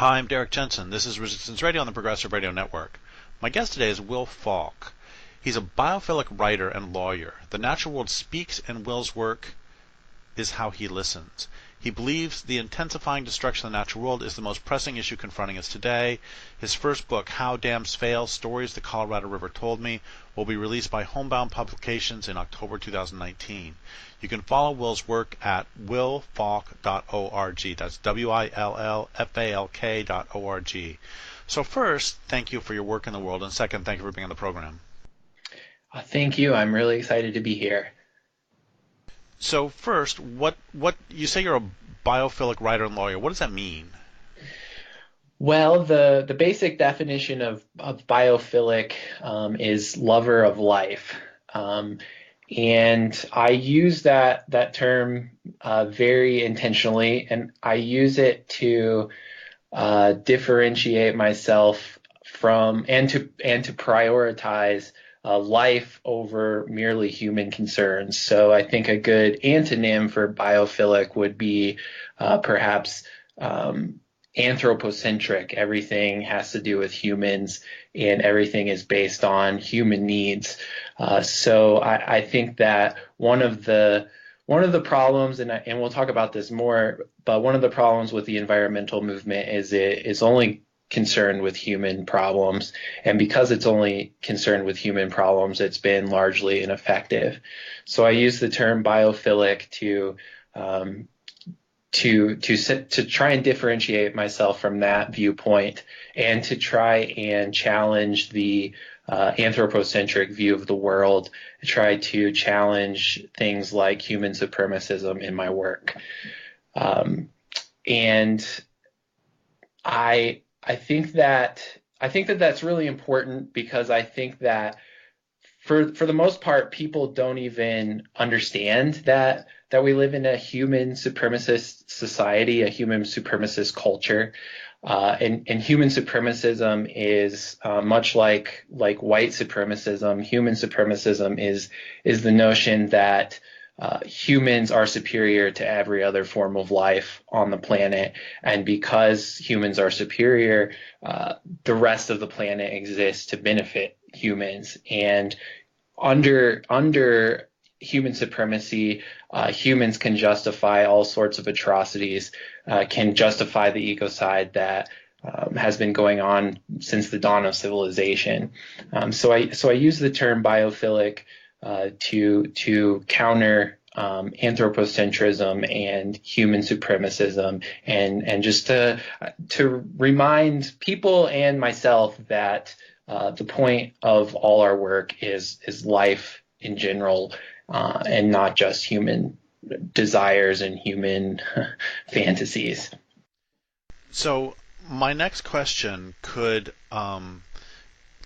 Hi, I'm Derek Jensen. This is Resistance Radio on the Progressive Radio Network. My guest today is Will Falk. He's a biophilic writer and lawyer. The natural world speaks, and Will's work is how he listens. He believes the intensifying destruction of the natural world is the most pressing issue confronting us today. His first book, How Dams Fail, Stories the Colorado River Told Me, will be released by Homebound Publications in October 2019. You can follow Will's work at willfalk.org. That's WILLFALK.org. So first, thank you for your work in the world, and second, thank you for being on the program. Thank you. I'm really excited to be here. So first, what you say you're a biophilic writer and lawyer. What does that mean? Well, the basic definition of biophilic is lover of life. And I use that term very intentionally, and I use it to differentiate myself from and to prioritize life over merely human concerns. So I think a good antonym for biophilic would be perhaps anthropocentric. Everything has to do with humans, and everything is based on human needs. So I think that one of the problems, and we'll talk about this more, but one of the problems with the environmental movement is it is only concerned with human problems, and because it's only concerned with human problems, it's been largely ineffective. So I use the term biophilic to try and differentiate myself from that viewpoint, and to try and challenge the anthropocentric view of the world, try to challenge things like human supremacism in my work. And I think that that's really important, because I think that for the most part, people don't even understand that we live in a human supremacist society, a human supremacist culture. And human supremacism is much like white supremacism. Human supremacism is the notion that humans are superior to every other form of life on the planet, and because humans are superior, the rest of the planet exists to benefit humans. And under human supremacy, humans can justify all sorts of atrocities, can justify the ecocide that has been going on since the dawn of civilization. So I use the term biophilic to counter anthropocentrism and human supremacism, and just to remind people and myself that the point of all our work is life in general, and not just human desires and human fantasies. So my next question could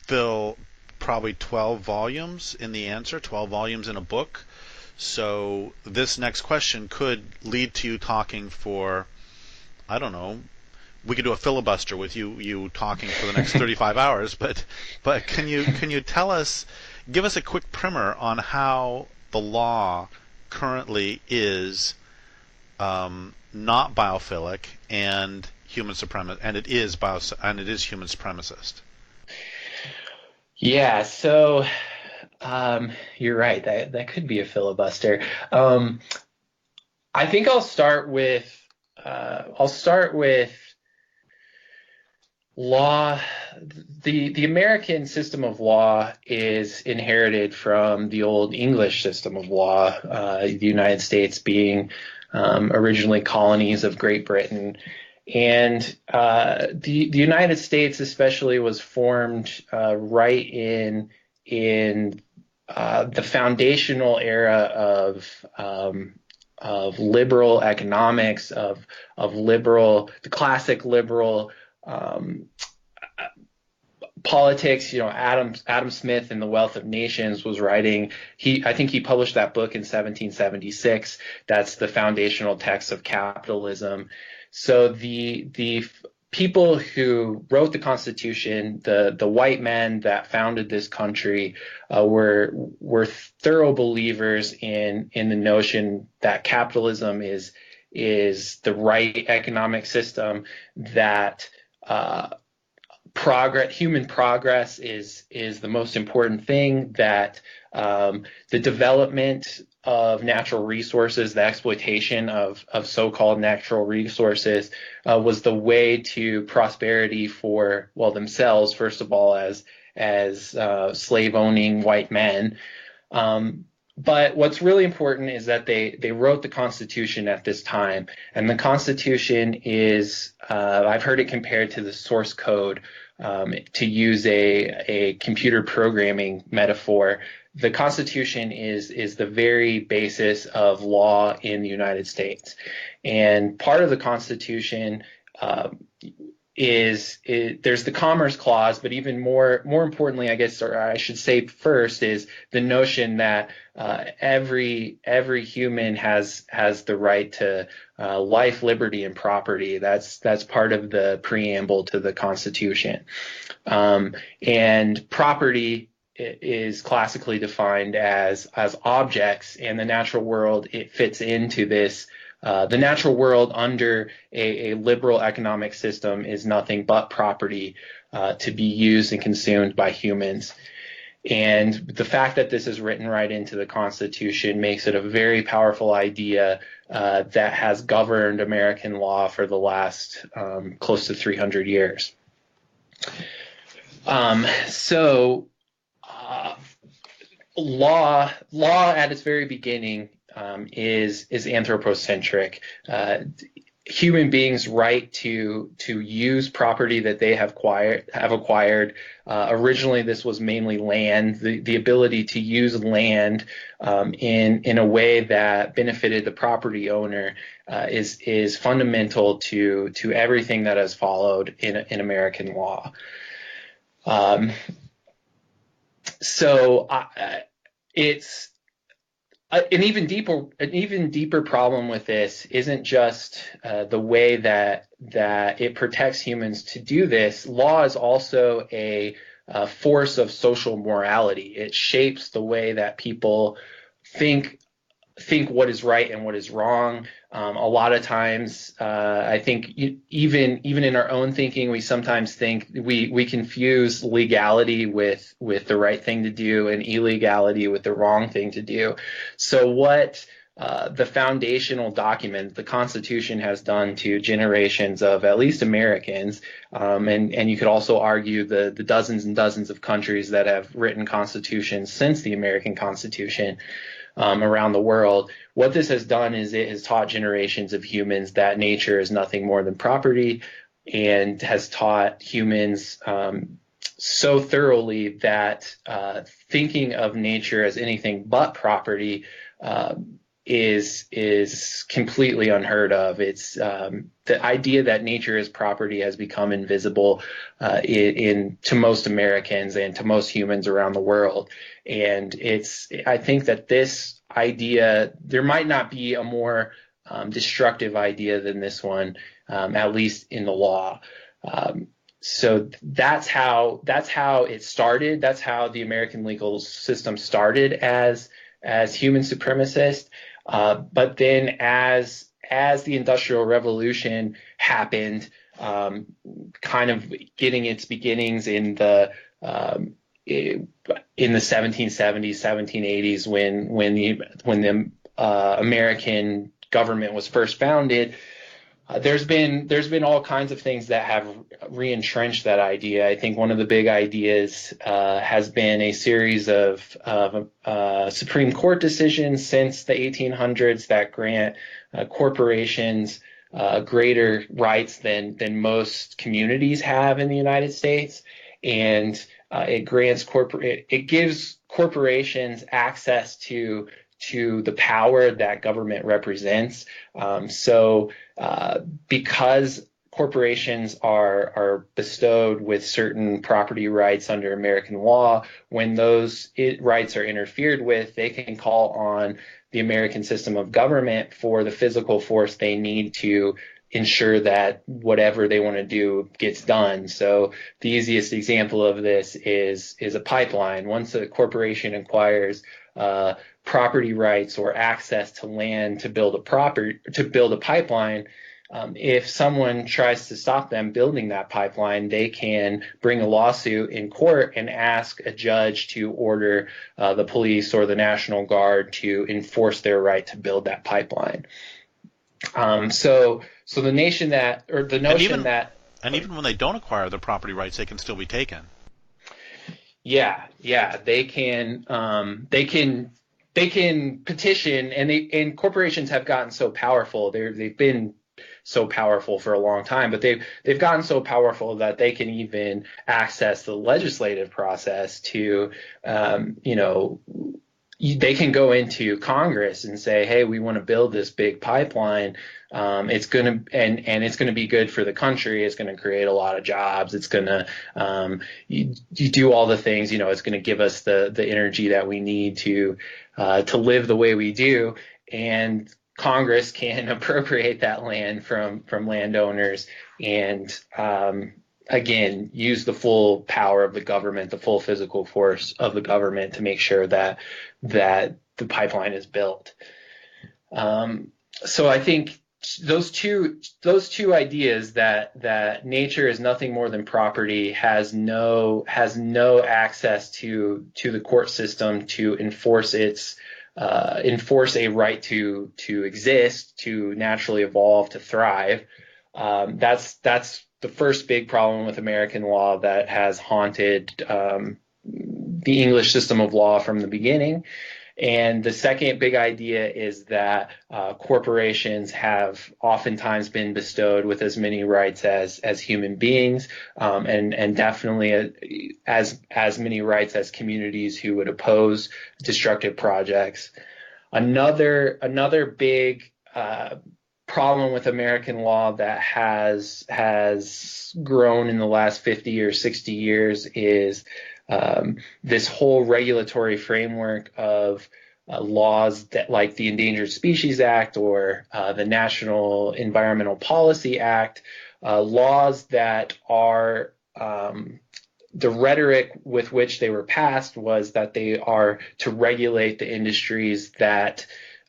fill probably 12 volumes in the answer, 12 volumes in a book. So this next question could lead to you talking for, I don't know, we could do a filibuster with you talking for the next 35 hours, but can you give us a quick primer on how the law currently is not biophilic and human supremacist, and it is human supremacist? Yeah, so you're right. That could be a filibuster. I think I'll start with law. The American system of law is inherited from the old English system of law, the United States being originally colonies of Great Britain. And the United States especially was formed right in the foundational era of liberal economics, of the classic liberal politics. You know, Adam Smith in The Wealth of Nations was writing. I think he published that book in 1776. That's the foundational text of capitalism. So the people who wrote the Constitution, the white men that founded this country, were thorough believers in the notion that capitalism is the right economic system, that human progress is the most important thing, that the development of natural resources, the exploitation of so-called natural resources was the way to prosperity for, well, themselves, first of all, as slave-owning white men. But what's really important is that they wrote the Constitution at this time. And the Constitution is, I've heard it compared to the source code, to use a computer programming metaphor. The Constitution is the very basis of law in the United States. And part of the Constitution there's the Commerce Clause, but even more importantly, I guess, or I should say first, is the notion that every human has the right to life, liberty, and property. That's part of the preamble to the Constitution. And property is classically defined as objects, and the natural world, it fits into this. The natural world under a liberal economic system is nothing but property to be used and consumed by humans. And the fact that this is written right into the Constitution makes it a very powerful idea that has governed American law for the last close to 300 years. Law at its very beginning is anthropocentric. Human beings' right to use property that they have acquired. Originally, this was mainly land. The ability to use land in a way that benefited the property owner is fundamental to everything that has followed in American law. It's an even deeper problem with this isn't just the way that it protects humans to do this. Law is also a force of social morality. It shapes the way that people think what is right and what is wrong. A lot of times, I think even in our own thinking, we sometimes think we confuse legality with the right thing to do and illegality with the wrong thing to do. So what the foundational document, the Constitution, has done to generations of at least Americans, and you could also argue the dozens and dozens of countries that have written constitutions since the American Constitution, around the world. What this has done is it has taught generations of humans that nature is nothing more than property, and has taught humans so thoroughly that thinking of nature as anything but property is completely unheard of. It's the idea that nature is property has become invisible to most Americans and to most humans around the world. And I think that this idea, there might not be a more destructive idea than this one, at least in the law. So that's how it started. That's how the American legal system started as human supremacist. But then as the Industrial Revolution happened, kind of getting its beginnings in the 1770s, 1780s, when the American government was first founded, there's been all kinds of things that have re-entrenched that idea. I think one of the big ideas has been a series of Supreme Court decisions since the 1800s that grant corporations greater rights than most communities have in the United States, and it gives corporations access to the power that government represents. Because corporations are bestowed with certain property rights under American law, when those rights are interfered with, they can call on the American system of government for the physical force they need to ensure that whatever they want to do gets done. So the easiest example of this is a pipeline. Once a corporation acquires property rights or access to land to build a pipeline, if someone tries to stop them building that pipeline, they can bring a lawsuit in court and ask a judge to order the police or the National Guard to enforce their right to build that pipeline. So the nation that, or the notion that, and even when they don't acquire the property rights, they can still be taken. Yeah, they can petition, and corporations have gotten so powerful. They've been so powerful for a long time, but they've gotten so powerful that they can even access the legislative process to, they can go into Congress and say, hey, we want to build this big pipeline. It's going to be good for the country. It's going to create a lot of jobs. It's going to, you do all the things, it's going to give us the energy that we need to live the way we do. And Congress can appropriate that land from landowners and, again, use the full power of the government, the full physical force of the government to make sure that the pipeline is built. So I think those two ideas, that nature is nothing more than property, has no access to the court system to enforce a right to exist, to naturally evolve, to thrive. That's the first big problem with American law that has haunted the English system of law from the beginning. And the second big idea is that corporations have oftentimes been bestowed with as many rights as human beings, and definitely as many rights as communities who would oppose destructive projects. Another big problem with American law that has grown in the last 50 or 60 years is this whole regulatory framework of laws that, like the Endangered Species Act or the National Environmental Policy Act, laws that are the rhetoric with which they were passed was that they are to regulate the industries that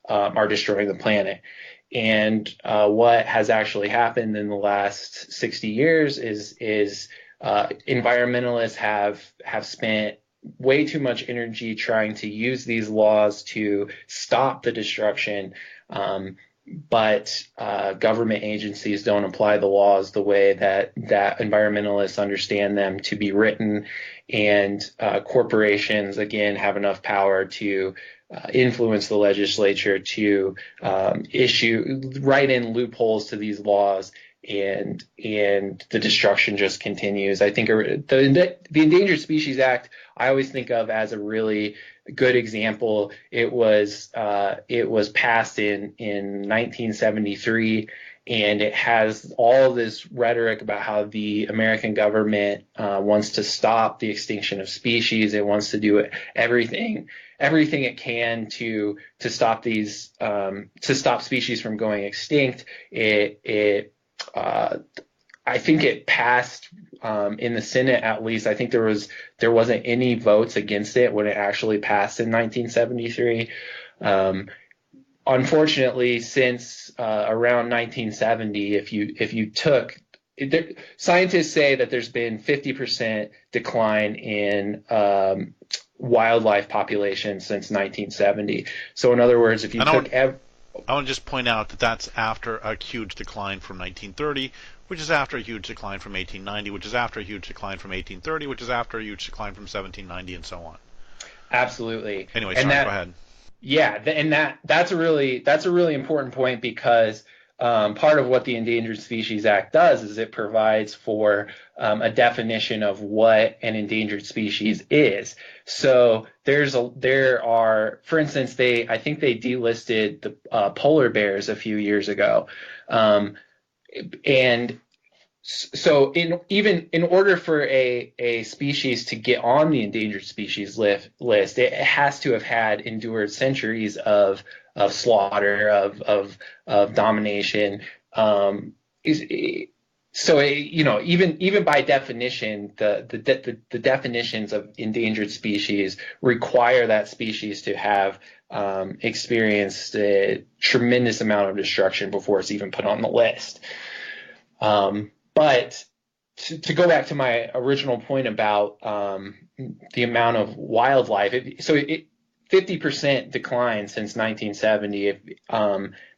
are destroying the planet. And what has actually happened in the last 60 years is environmentalists have spent way too much energy trying to use these laws to stop the destruction, but government agencies don't apply the laws the way that environmentalists understand them to be written, and corporations, again, have enough power to influence the legislature to write in loopholes to these laws, and the destruction just continues. I think the Endangered Species Act I always think of as a really good example. It was passed in 1973, and it has all this rhetoric about how the American government wants to stop the extinction of species. It wants to do everything it can to stop these to stop species from going extinct. I think it passed in the Senate, at least. I think there wasn't any votes against it when it actually passed in 1973. Unfortunately, since around 1970, if you took scientists say that there's been 50% decline in wildlife population since 1970. So in other words, if you took I want to just point out that that's after a huge decline from 1930, which is after a huge decline from 1890, which is after a huge decline from 1830, which is after a huge decline from 1790, and so on. Absolutely. Anyway, sorry, go ahead. Yeah, and that's a really important point, because part of what the Endangered Species Act does is it provides for a definition of what an endangered species is. So there are, for instance, I think they delisted the polar bears a few years ago, and so in order for a species to get on the endangered species list, it has to have endured centuries of slaughter, of domination. So even by definition, the definitions of endangered species require that species to have experienced a tremendous amount of destruction before it's even put on the list. But to go back to my original point about the amount of wildlife, 50% decline since 1970.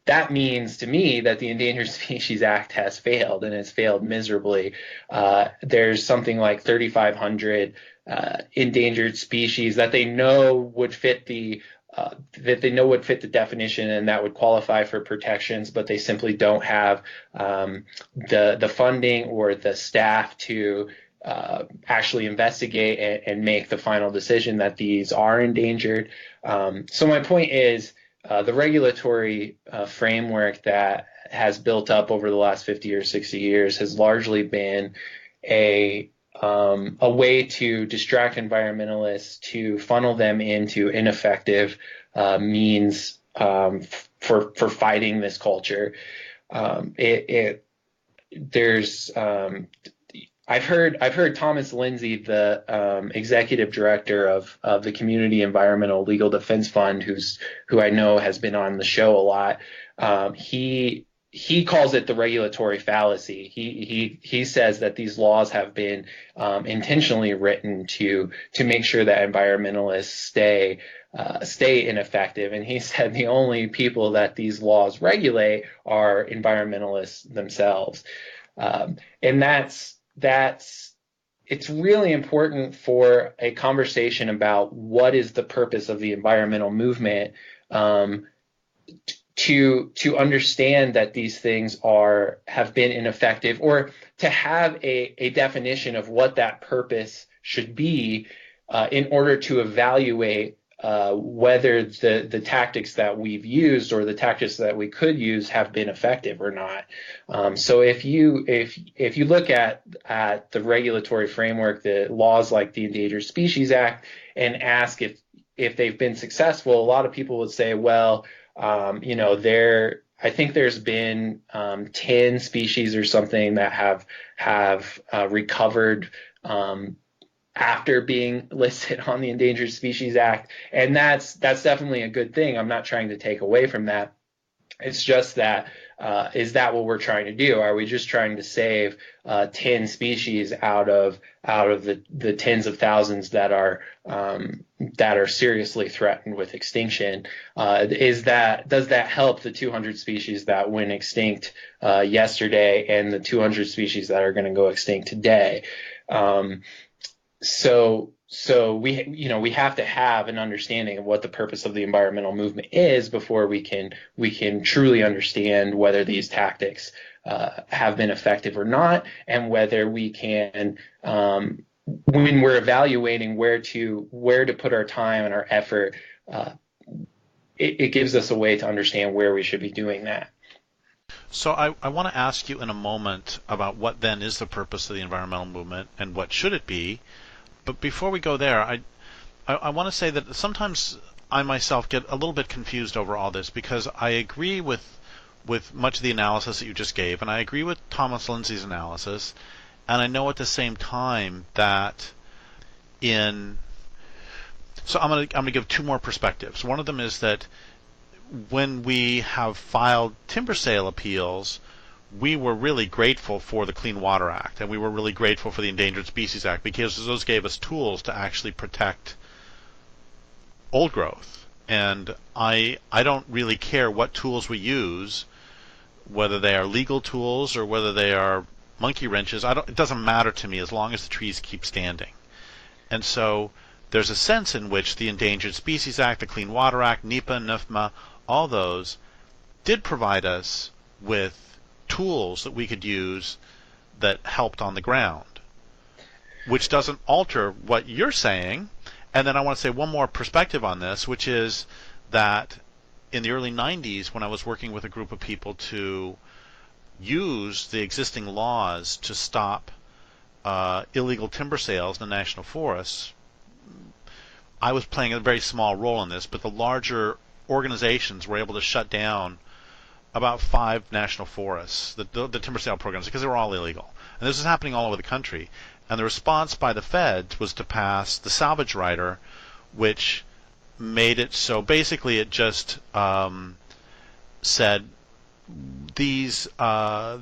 That means to me that the Endangered Species Act has failed, and it's failed miserably. There's something like 3,500 endangered species that they know would fit the definition and that would qualify for protections, but they simply don't have the funding or the staff to actually investigate and make the final decision that these are endangered. So my point is the regulatory framework that has built up over the last 50 or 60 years has largely been a way to distract environmentalists, to funnel them into ineffective means for fighting this culture. I've heard Thomas Lindsay, the executive director of the Community Environmental Legal Defense Fund, who I know has been on the show a lot. He calls it the regulatory fallacy. He says that these laws have been intentionally written to make sure that environmentalists stay ineffective. And he said the only people that these laws regulate are environmentalists themselves. And it's really important for a conversation about what is the purpose of the environmental movement, to understand that these things have been ineffective, or to have a definition of what that purpose should be in order to evaluate whether the tactics that we've used or the tactics that we could use have been effective or not. So if you look at the regulatory framework, the laws like the Endangered Species Act, and ask if they've been successful, a lot of people would say, well, I think there's been 10 species or something that have recovered after being listed on the Endangered Species Act, and that's definitely a good thing. I'm not trying to take away from that. It's just that is that what we're trying to do? Are we just trying to save 10 species out of the tens of thousands that are seriously threatened with extinction? Does that help the 200 species that went extinct yesterday and the 200 species that are going to go extinct today? So we have to have an understanding of what the purpose of the environmental movement is before we can truly understand whether these tactics have been effective or not, and whether we can, when we're evaluating where to put our time and our effort, it gives us a way to understand where we should be doing that. So I want to ask you in a moment about what then is the purpose of the environmental movement and what should it be. But before we go there, I want to say that sometimes I myself get a little bit confused over all this, because I agree with much of the analysis that you just gave, and I agree with Thomas Lindsay's analysis, and I know at the same time that so I'm going to give two more perspectives. One of them is that when we have filed timber sale appeals, we were really grateful for the Clean Water Act, and we were really grateful for the Endangered Species Act, because those gave us tools to actually protect old growth. And I don't really care what tools we use, whether they are legal tools or whether they are monkey wrenches. It doesn't matter to me as long as the trees keep standing. And so there's a sense in which the Endangered Species Act, the Clean Water Act, NEPA, NFMA, all those did provide us with tools that we could use that helped on the ground, which doesn't alter what you're saying. And then I want to say one more perspective on this, which is that in the early 90s, when I was working with a group of people to use the existing laws to stop illegal timber sales in the national forests, I was playing a very small role in this, but the larger organizations were able to shut down about 5 national forests, the timber sale programs, because they were all illegal. And this was happening all over the country. And the response by the feds was to pass the salvage rider, which made it so basically it just said these all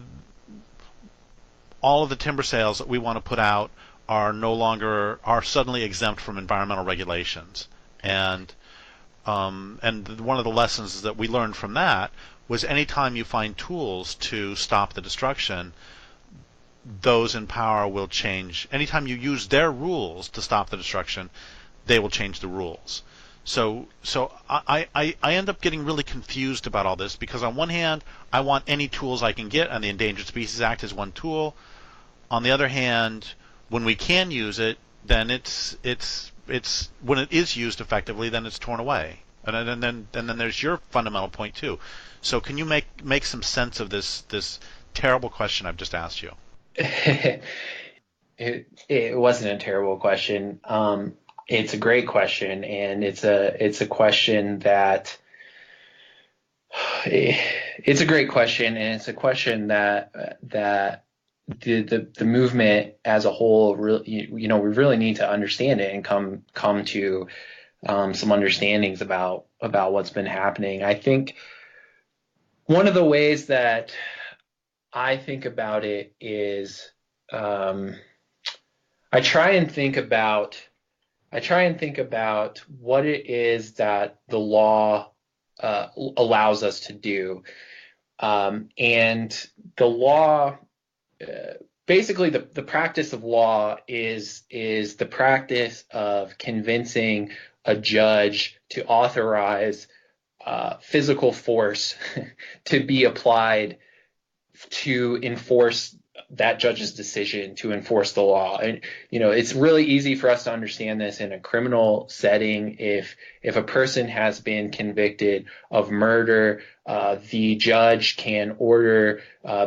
of the timber sales that we want to put out are suddenly exempt from environmental regulations. And one of the lessons that we learned from that was anytime you find tools to stop the destruction, those in power will change. Anytime you use their rules to stop the destruction, they will change the rules. So I end up getting really confused about all this because on one hand, I want any tools I can get, and the Endangered Species Act is one tool. On the other hand, when we can use it, then it's when it is used effectively, then it's torn away. And then there's your fundamental point too. So can you make some sense of this terrible question I've just asked you? It wasn't a terrible question. It's a great question, and it's a question that it's a great question, and it's a question that the movement as a whole really, we really need to understand it and come to some understandings about what's been happening. I think one of the ways that I think about it is I try and think about what it is that the law allows us to do, and the law. Basically, the practice of law is the practice of convincing a judge to authorize physical force to be applied to enforce that judge's decision to enforce the law. And it's really easy for us to understand this in a criminal setting. If a person has been convicted of murder, the judge can order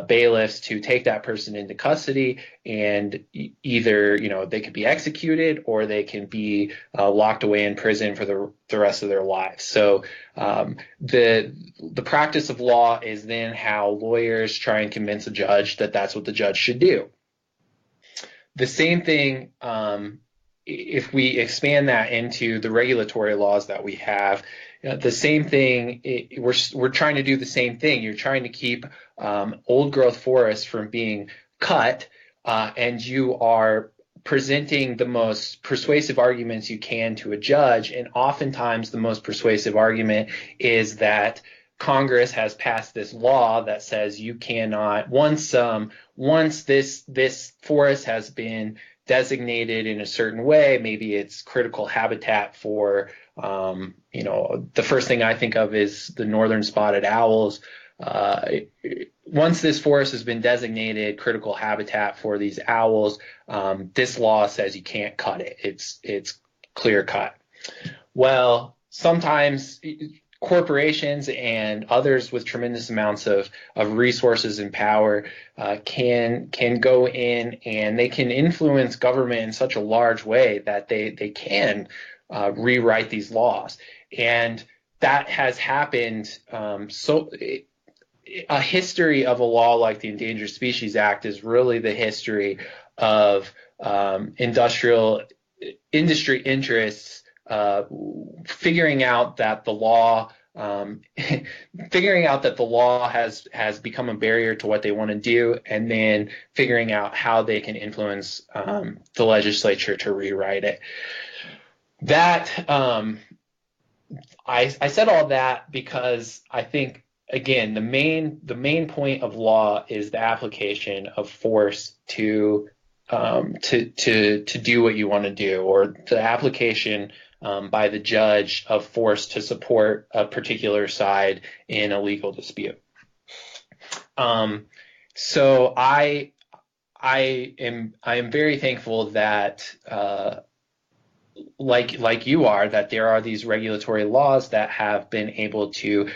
bailiffs to take that person into custody, and either they could be executed or they can be locked away in prison for the rest of their lives. So the practice of law is then how lawyers try and convince a judge that that's what the judge should do. The same thing, if we expand that into the regulatory laws that we have, the same thing, we're trying to do the same thing. You're trying to keep old growth forests from being cut, and you are presenting the most persuasive arguments you can to a judge. And oftentimes the most persuasive argument is that Congress has passed this law that says you cannot, once this forest has been designated in a certain way, maybe it's critical habitat for, the first thing I think of is the northern spotted owls. Once this forest has been designated critical habitat for these owls, this law says you can't cut it. It's clear cut. Well, sometimes corporations and others with tremendous amounts of resources and power can go in and they can influence government in such a large way that they can rewrite these laws. And that has happened. A history of a law like the Endangered Species Act is really the history of industry interests figuring out that the law has become a barrier to what they want to do, and then figuring out how they can influence the legislature to rewrite it. That I said all that because I think, again, the main point of law is the application of force to do what you want to do, or the application by the judge of force to support a particular side in a legal dispute. So I am very thankful that like you are, that there are these regulatory laws that have been able to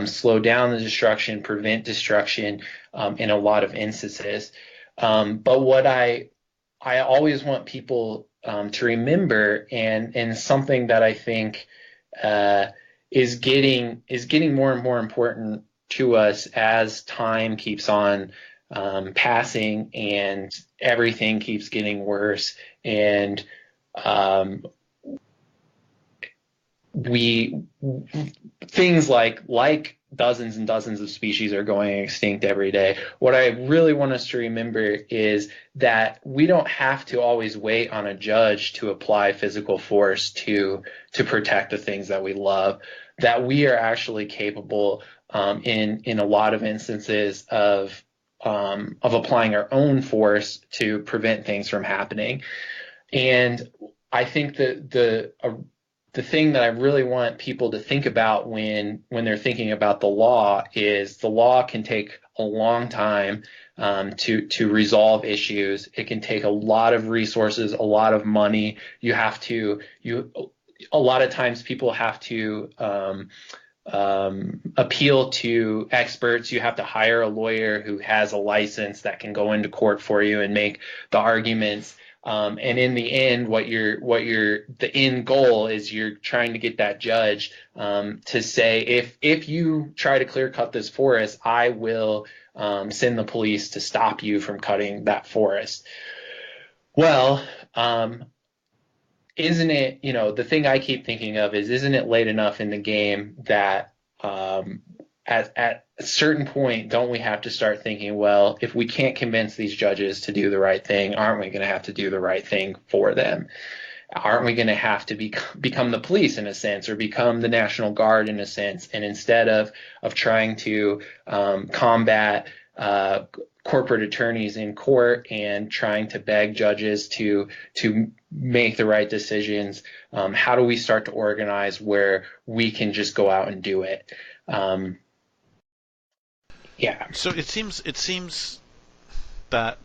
slow down the destruction, prevent destruction in a lot of instances. But what I always want people to remember, and something that I think is getting more and more important to us as time keeps on passing and everything keeps getting worse, and things like dozens and dozens of species are going extinct every day. What I really want us to remember is that we don't have to always wait on a judge to apply physical force to protect the things that we love, that we are actually capable in a lot of instances of applying our own force to prevent things from happening. And I think that the thing that I really want people to think about when they're thinking about the law is the law can take a long time to resolve issues. It can take a lot of resources, a lot of money. A lot of times people have to appeal to experts. You have to hire a lawyer who has a license that can go into court for you and make the arguments. And in the end, the end goal is you're trying to get that judge to say, if you try to clear cut this forest, I will send the police to stop you from cutting that forest. Well, isn't it, the thing I keep thinking of is, isn't it late enough in the game that at a certain point, don't we have to start thinking, well, if we can't convince these judges to do the right thing, aren't we going to have to do the right thing for them? Aren't we going to have to become the police in a sense, or become the National Guard in a sense? And instead of trying to combat corporate attorneys in court and trying to beg judges to make the right decisions, how do we start to organize where we can just go out and do it? Yeah. So it seems that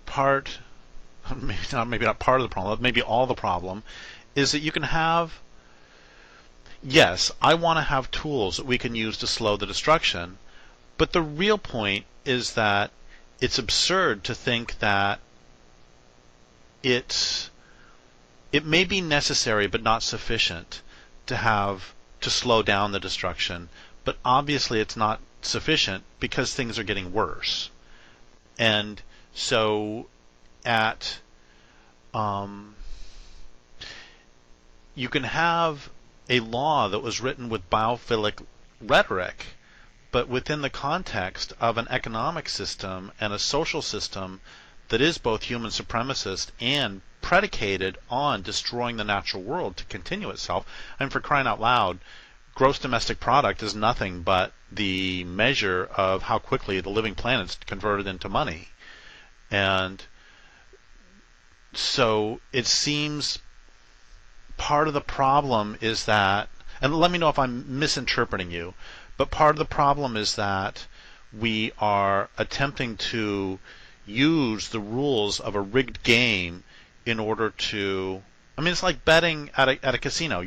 maybe not part of the problem, maybe all the problem, is that you can have. Yes, I want to have tools that we can use to slow the destruction, but the real point is that it's absurd to think that it may be necessary but not sufficient to slow down the destruction, but obviously it's not sufficient because things are getting worse. And so you can have a law that was written with biophilic rhetoric, but within the context of an economic system and a social system that is both human supremacist and predicated on destroying the natural world to continue itself. And for crying out loud, gross domestic product is nothing but the measure of how quickly the living planet's converted into money. And so it seems part of the problem is that, and let me know if I'm misinterpreting you, but part of the problem is that we are attempting to use the rules of a rigged game in order to. I mean, it's like betting at a casino.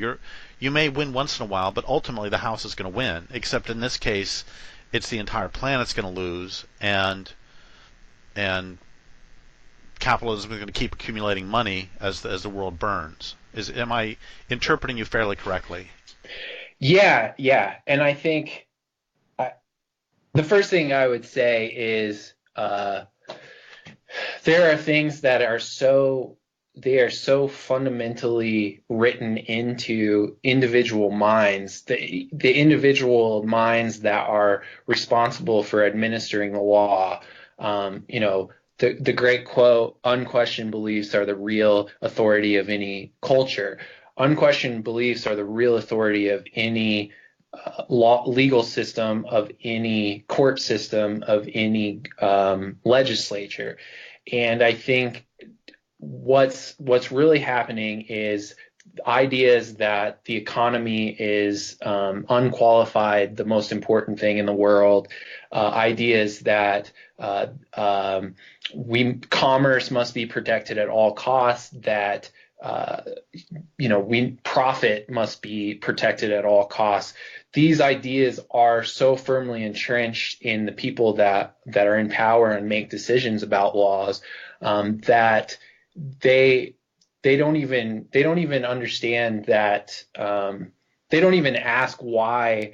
You may win once in a while, but ultimately the house is going to win. Except in this case, it's the entire planet's going to lose, and capitalism is going to keep accumulating money as the world burns. Am I interpreting you fairly correctly? Yeah, and I think the first thing I would say is there are things that are so fundamentally written into individual minds, the individual minds that are responsible for administering the law. The great quote, unquestioned beliefs are the real authority of any culture. Unquestioned beliefs are the real authority of any legal system, of any court system, of any legislature. And I think what's really happening is ideas that the economy is unqualified, the most important thing in the world, ideas that commerce must be protected at all costs, that profit must be protected at all costs. These ideas are so firmly entrenched in the people that are in power and make decisions about laws that they don't even understand that. They don't even ask why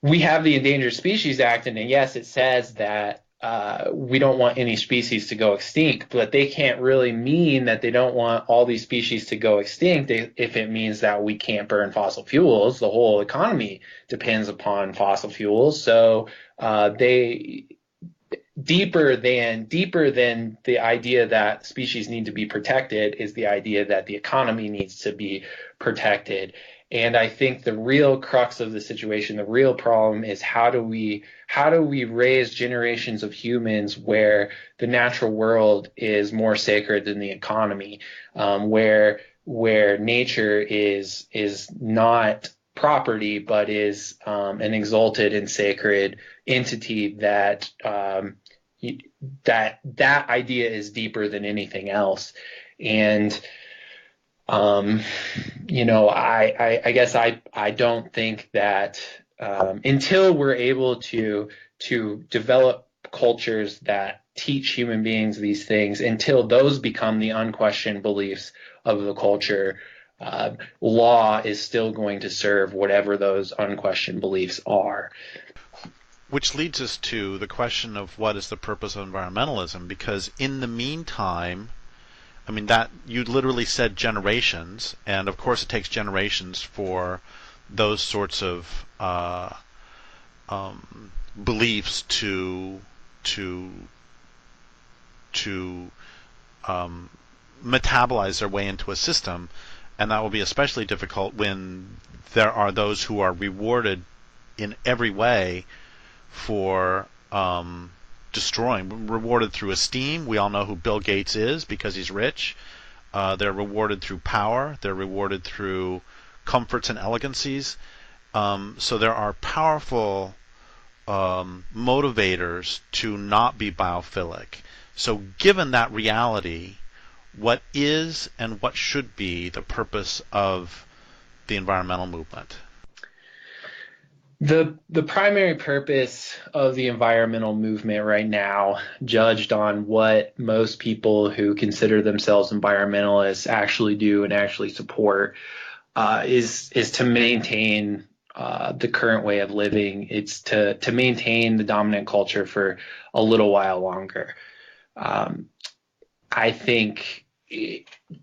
we have the Endangered Species Act, and yes, it says that we don't want any species to go extinct, but they can't really mean that they don't want all these species to go extinct if it means that we can't burn fossil fuels. The whole economy depends upon fossil fuels. So they deeper than the idea that species need to be protected is the idea that the economy needs to be protected. And I think the real crux of the situation, the real problem is how do we raise generations of humans where the natural world is more sacred than the economy, where nature is not property, but is an exalted and sacred entity that that idea is deeper than anything else. And I guess I don't think that until we're able to develop cultures that teach human beings these things, until those become the unquestioned beliefs of the culture, law is still going to serve whatever those unquestioned beliefs are. Which leads us to the question of what is the purpose of environmentalism, because in the meantime, I mean, that you literally said generations, and of course it takes generations for those sorts of beliefs to metabolize their way into a system, and that will be especially difficult when there are those who are rewarded in every way for rewarded through esteem. We all know who Bill Gates is because he's rich. They're rewarded through power. They're rewarded through comforts and elegancies. So there are powerful motivators to not be biophilic. So given that reality, what is and what should be the purpose of the environmental movement? The primary purpose of the environmental movement right now, judged on what most people who consider themselves environmentalists actually do and actually support, is to maintain the current way of living. It's to maintain the dominant culture for a little while longer. I think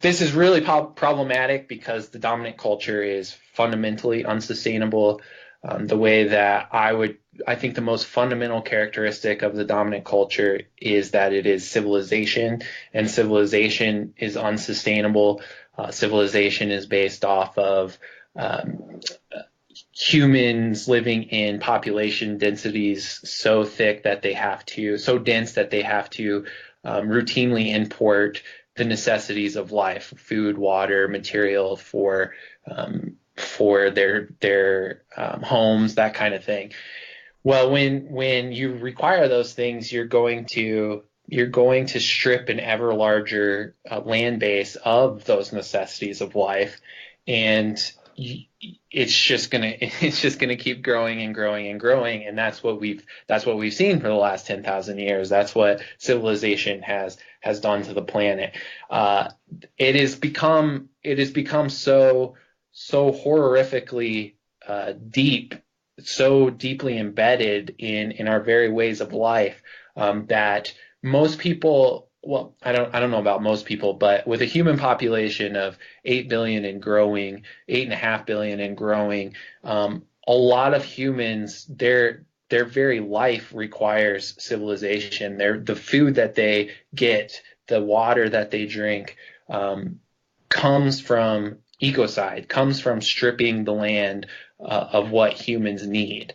this is really problematic because the dominant culture is fundamentally unsustainable. The way that I think the most fundamental characteristic of the dominant culture is that it is civilization, and civilization is unsustainable. Civilization is based off of humans living in population densities so dense that they have to routinely import the necessities of life, food, water, material for their homes, that kind of thing. Well, when you require those things, you're going to strip an ever larger land base of those necessities of life, and it's just gonna keep growing and growing and growing, and that's what we've seen for the last 10,000 years. That's what civilization has done to the planet. It has become so horrifically deep, so deeply embedded in our very ways of life, that most people, well, I don't know about most people, but with a human population of 8 billion and growing, 8.5 billion and growing, a lot of humans, their very life requires civilization. The food that they get, the water that they drink, comes from ecocide, comes from stripping the land of what humans need.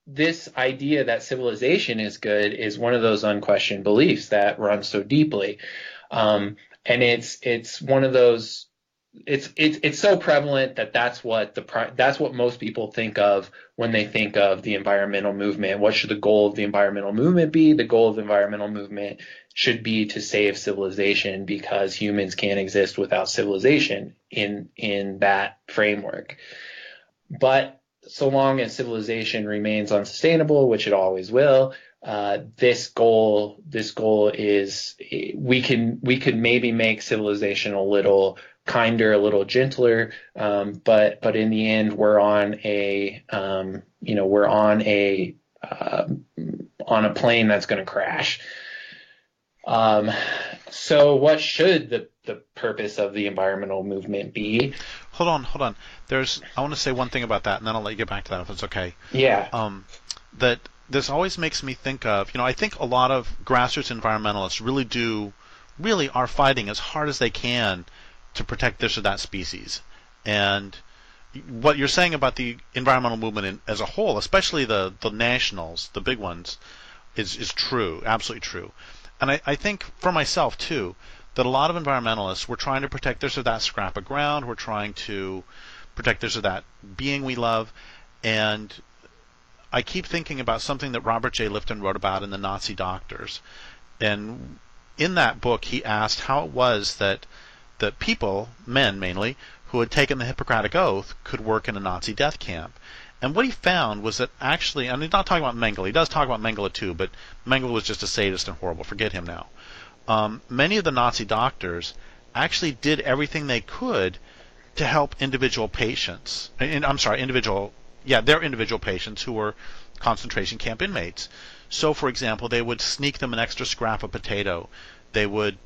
This idea that civilization is good is one of those unquestioned beliefs that runs so deeply, and it's one of those. It's so prevalent that that's what most people think of when they think of the environmental movement. What should the goal of the environmental movement be? The goal of the environmental movement should be to save civilization, because humans can't exist without civilization in that framework. But so long as civilization remains unsustainable, which it always will, this goal is we could maybe make civilization a little kinder, a little gentler, but in the end we're on a on a plane that's going to crash. So what should the purpose of the environmental movement be? Hold on. I want to say one thing about that, and then I'll let you get back to that if it's okay. Yeah. That this always makes me think of, I think a lot of grassroots environmentalists really are fighting as hard as they can to protect this or that species. And what you're saying about the environmental movement as a whole, especially the nationals, the big ones, is true, absolutely true. And I think for myself too, that a lot of environmentalists, we're trying to protect this or that scrap of ground, we're trying to protect this or that being we love, and I keep thinking about something that Robert J. Lifton wrote about in The Nazi Doctors. And in that book, he asked how it was that people, men mainly, who had taken the Hippocratic Oath could work in a Nazi death camp. And what he found was that actually, and he's not talking about Mengele, he does talk about Mengele too, but Mengele was just a sadist and horrible, forget him now. Many of the Nazi doctors actually did everything they could to help individual patients. Their individual patients who were concentration camp inmates. So, for example, they would sneak them an extra scrap of potato. They would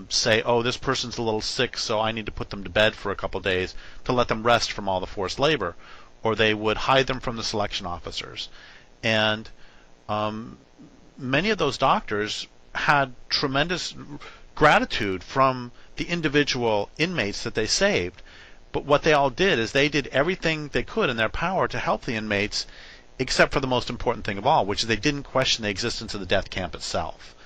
say, oh, this person's a little sick, so I need to put them to bed for a couple of days to let them rest from all the forced labor. Or they would hide them from the selection officers. And many of those doctors had tremendous gratitude from the individual inmates that they saved. But what they all did is they did everything they could in their power to help the inmates, except for the most important thing of all, which is they didn't question the existence of the death camp itself.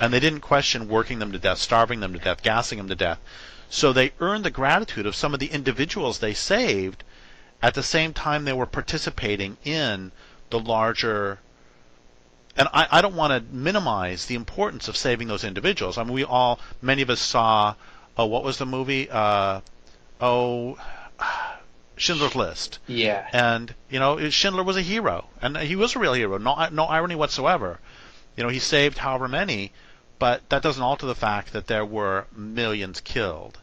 And they didn't question working them to death, starving them to death, gassing them to death. So they earned the gratitude of some of the individuals they saved at the same time they were participating in the larger. And I don't want to minimize the importance of saving those individuals. I mean, many of us saw, what was the movie? Schindler's List. Yeah. And, Schindler was a hero. And he was a real hero. No irony whatsoever. He saved however many, but that doesn't alter the fact that there were millions killed.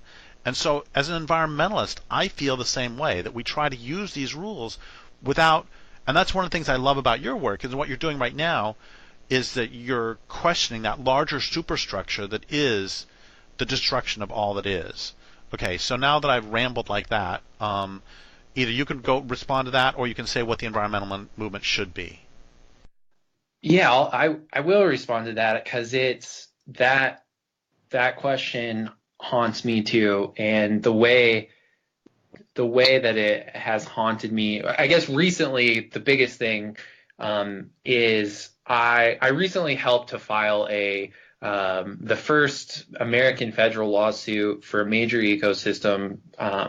And so, as an environmentalist, I feel the same way, that we try to use these rules without, and that's one of the things I love about your work, is what you're doing right now, is that you're questioning that larger superstructure that is the destruction of all that is. Okay, so now that I've rambled like that, either you can go respond to that, or you can say what the environmental movement should be. Yeah, I will respond to that, because it's that question haunts me too, and the way that it has haunted me, I guess recently, the biggest thing is I recently helped to file the first American federal lawsuit for a major ecosystem,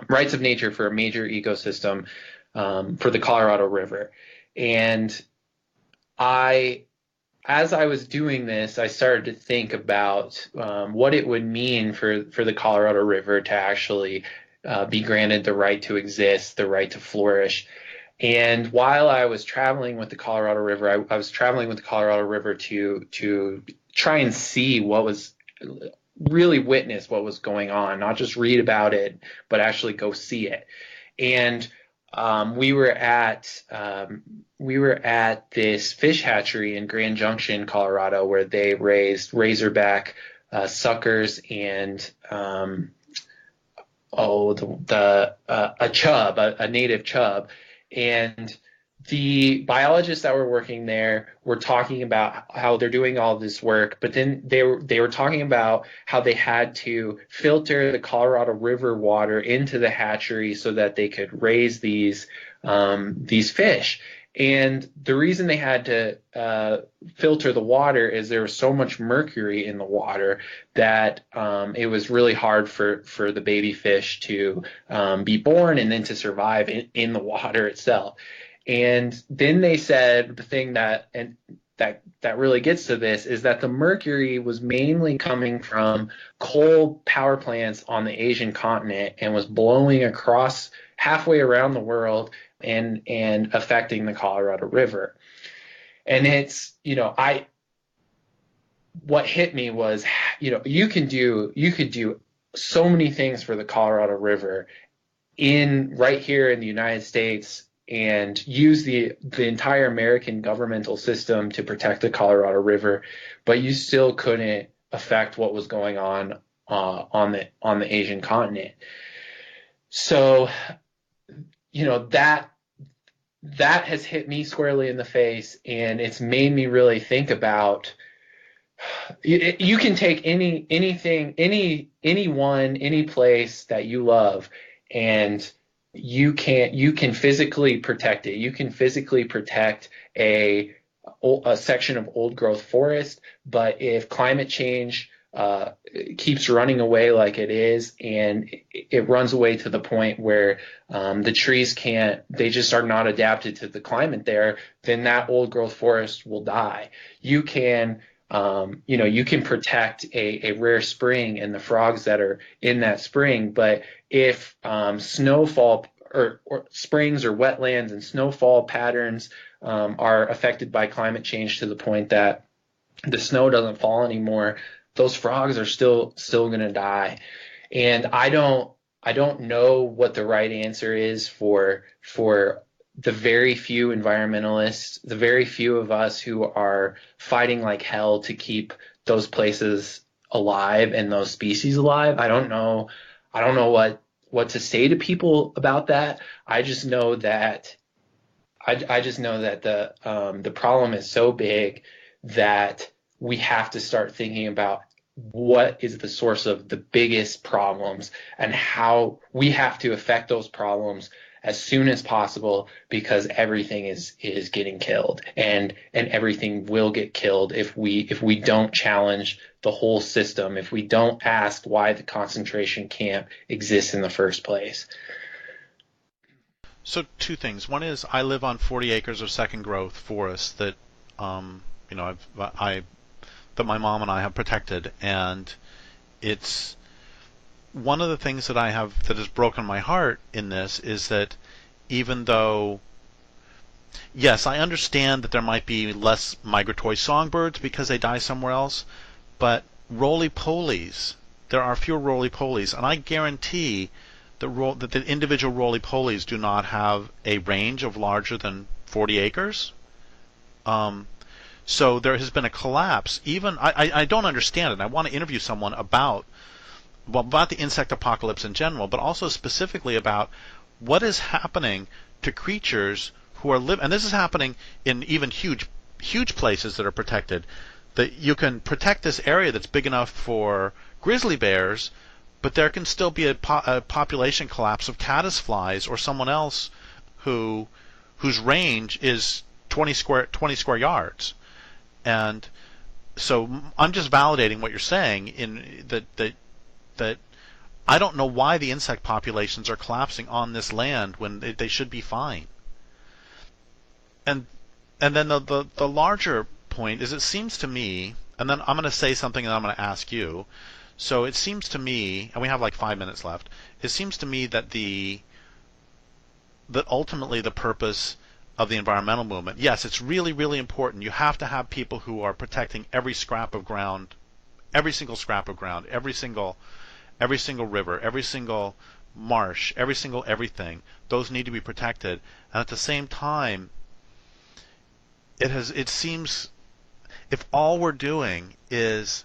rights of nature for a major ecosystem, for the Colorado River. And as I was doing this, I started to think about what it would mean for the Colorado River to actually be granted the right to exist, the right to flourish. And while I was traveling with the Colorado River, I was traveling with the Colorado River to try and see really witness what was going on, not just read about it, but actually go see it. And we were at this fish hatchery in Grand Junction, Colorado, where they raised razorback suckers and a chub, a native chub. And the biologists that were working there were talking about how they're doing all this work, but then they were talking about how they had to filter the Colorado River water into the hatchery so that they could raise these fish. And the reason they had to filter the water is there was so much mercury in the water that it was really hard for the baby fish to be born and then to survive in the water itself. And then they said the thing that really gets to this is that the mercury was mainly coming from coal power plants on the Asian continent and was blowing across halfway around the world and affecting the Colorado River. And it's, what hit me was, you could do so many things for the Colorado River right here in the United States, and use the entire American governmental system to protect the Colorado River, but you still couldn't affect what was going on on the Asian continent. So, that has hit me squarely in the face, and it's made me really think about. You can take anything, anyone, any place that you love, and you can physically protect it. You can physically protect a section of old growth forest, but if climate change keeps running away like it is, and it runs away to the point where the trees they just are not adapted to the climate there, then that old growth forest will die. You can protect a rare spring and the frogs that are in that spring, but if snowfall or springs or wetlands and snowfall patterns are affected by climate change to the point that the snow doesn't fall anymore, those frogs are still going to die. And I don't know what the right answer is for the very few environmentalists, the very few of us who are fighting like hell to keep those places alive and those species alive. I don't know what to say to people about that. I just know that the problem is so big that we have to start thinking about what is the source of the biggest problems and how we have to affect those problems as soon as possible, because everything is getting killed, and everything will get killed if we don't challenge the whole system, if we don't ask why the concentration camp exists in the first place. So two things. One is I live on 40 acres of second growth forest that that my mom and I have protected, and it's one of the things that that has broken my heart in this is that even though, yes, I understand that there might be less migratory songbirds because they die somewhere else, but roly-polies, there are fewer roly-polies, and I guarantee that the individual roly-polies do not have a range of larger than 40 acres. So there has been a collapse. Even I don't understand it. I want to interview someone about the insect apocalypse in general, but also specifically about what is happening to creatures who are living. And this is happening in even huge places that are protected. That you can protect this area that's big enough for grizzly bears, but there can still be a population collapse of caddisflies or someone else whose range is 20 square yards. And so I'm just validating what you're saying in that I don't know why the insect populations are collapsing on this land when they should be fine. And then the larger point is, it seems to me, and then I'm going to say something and I'm going to ask you. So it seems to me, and we have like 5 minutes left, it seems to me that that ultimately the purpose of the environmental movement, yes, it's really, really important. You have to have people who are protecting every scrap of ground, every single scrap of ground, every single river, every single marsh, every single everything. Those need to be protected. And at the same time, it seems if all we're doing is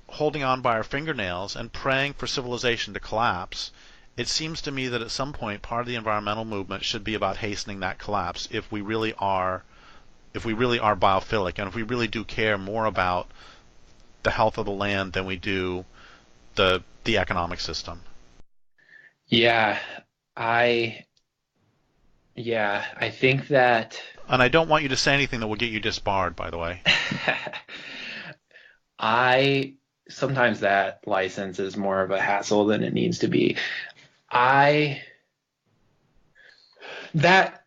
holding on by our fingernails and praying for civilization to collapse, it seems to me that at some point part of the environmental movement should be about hastening that collapse if we really are biophilic, and if we really do care more about the health of the land than we do the economic system. Yeah, I think that. And I don't want you to say anything that will get you disbarred, by the way. Sometimes that license is more of a hassle than it needs to be. That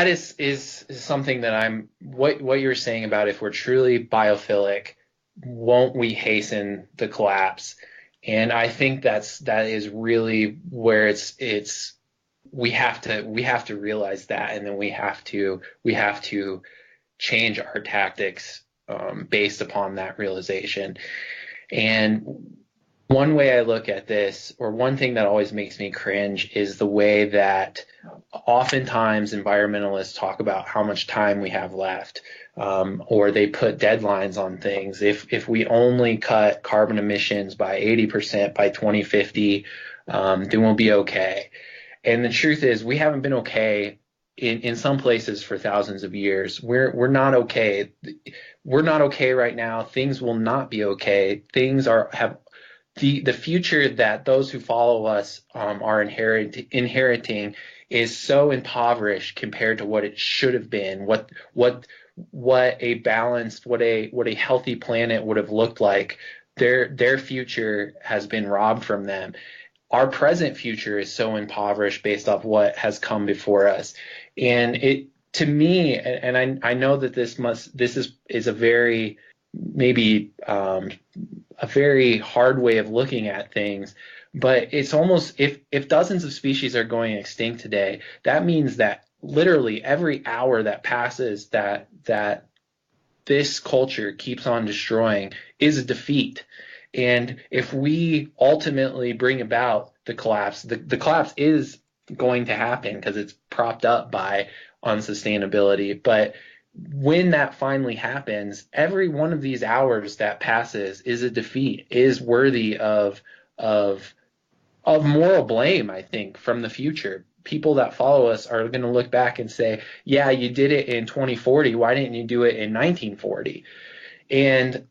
is something that what you're saying about if we're truly biophilic, won't we hasten the collapse? And I think that is really where we have to realize that, and then we have to change our tactics based upon that realization. And one way I look at this, or one thing that always makes me cringe, is the way that oftentimes environmentalists talk about how much time we have left, or they put deadlines on things. If we only cut carbon emissions by 80% by 2050, then we'll be okay. And the truth is, we haven't been okay in some places for thousands of years. We're not okay. We're not okay right now. Things will not be okay. Things have the future that those who follow us are inheriting is so impoverished compared to what it should have been. What a balanced, what a healthy planet would have looked like. Their future has been robbed from them. Our present future is so impoverished based off what has come before us. And it, to me, and I know that this is a very, maybe a very hard way of looking at things, but it's almost, if dozens of species are going extinct today, that means that literally every hour that passes that this culture keeps on destroying is a defeat. And if we ultimately bring about the collapse, the collapse is going to happen because it's propped up by unsustainability. But when that finally happens, every one of these hours that passes is a defeat, is worthy of moral blame, I think, from the future. People that follow us are going to look back and say, yeah, you did it in 2040. Why didn't you do it in 1940? And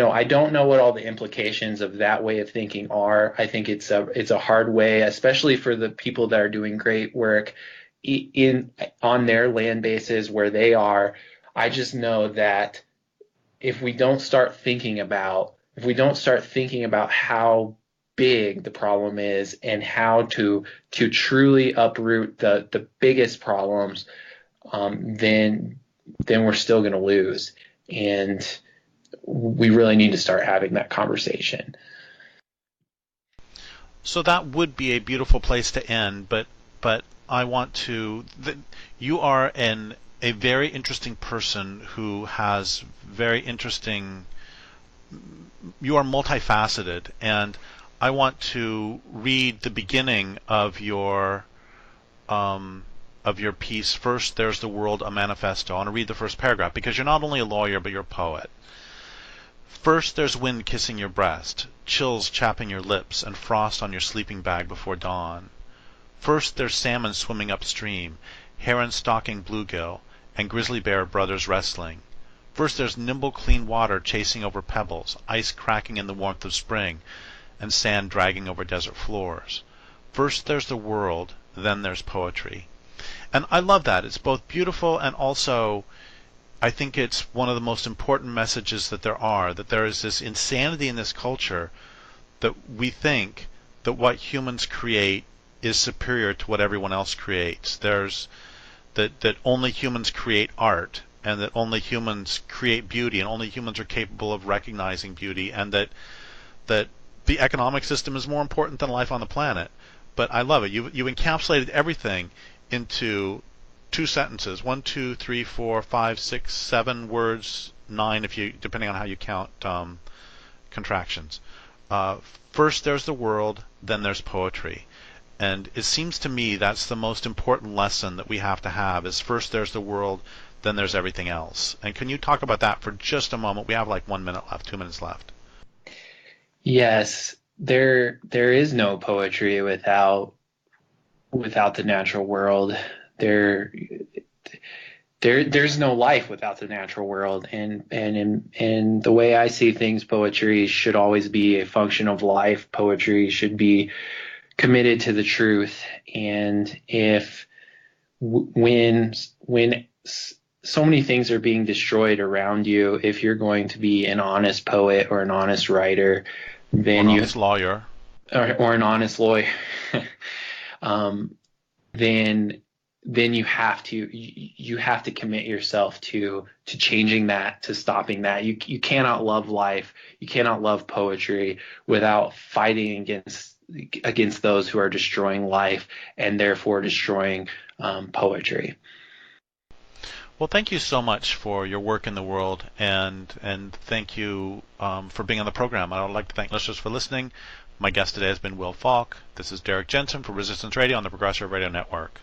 I don't know what all the implications of that way of thinking are. I think it's a hard way, especially for the people that are doing great work on their land bases where they are. I just know that if we don't start thinking about how big the problem is and how to truly uproot the biggest problems, then we're still going to lose. And we really need to start having that conversation. So that would be a beautiful place to end, but I want to. You are a very interesting person who has very interesting. You are multifaceted, and I want to read the beginning of your piece. First, there's the world, a manifesto. I want to read the first paragraph because you're not only a lawyer but you're a poet. First, there's wind kissing your breast, chills chapping your lips, and frost on your sleeping bag before dawn. First, there's salmon swimming upstream, heron stalking bluegill, and grizzly bear brothers wrestling. First, there's nimble, clean water chasing over pebbles, ice cracking in the warmth of spring, and sand dragging over desert floors. First, there's the world, then there's poetry. And I love that. It's both beautiful and also, I think it's one of the most important messages that there is this insanity in this culture that we think that what humans create is superior to what everyone else creates. There's that only humans create art, and that only humans create beauty, and only humans are capable of recognizing beauty, and that the economic system is more important than life on the planet. But I love it. You encapsulated everything into 2 sentences, 1, 2, 3, 4, 5, 6, 7 words, 9 if you, depending on how you count contractions. First there's the world, then there's poetry. And it seems to me that's the most important lesson that we have to have, is first there's the world, then there's everything else. And can you talk about that for just a moment? We have like 1 minute left, 2 minutes left. Yes, there is no poetry without the natural world. There's no life without the natural world, and in the way I see things, poetry should always be a function of life. Poetry should be committed to the truth, and when so many things are being destroyed around you, if you're going to be an honest poet or an honest writer, then or an honest lawyer, or an honest lawyer, then you have to commit yourself to changing that, to stopping that. You cannot love life, you cannot love poetry without fighting against those who are destroying life and therefore destroying poetry. Well, thank you so much for your work in the world, and thank you for being on the program. I would like to thank listeners for listening. My guest today has been Will Falk. This is Derek Jensen for Resistance Radio on the Progressive Radio Network.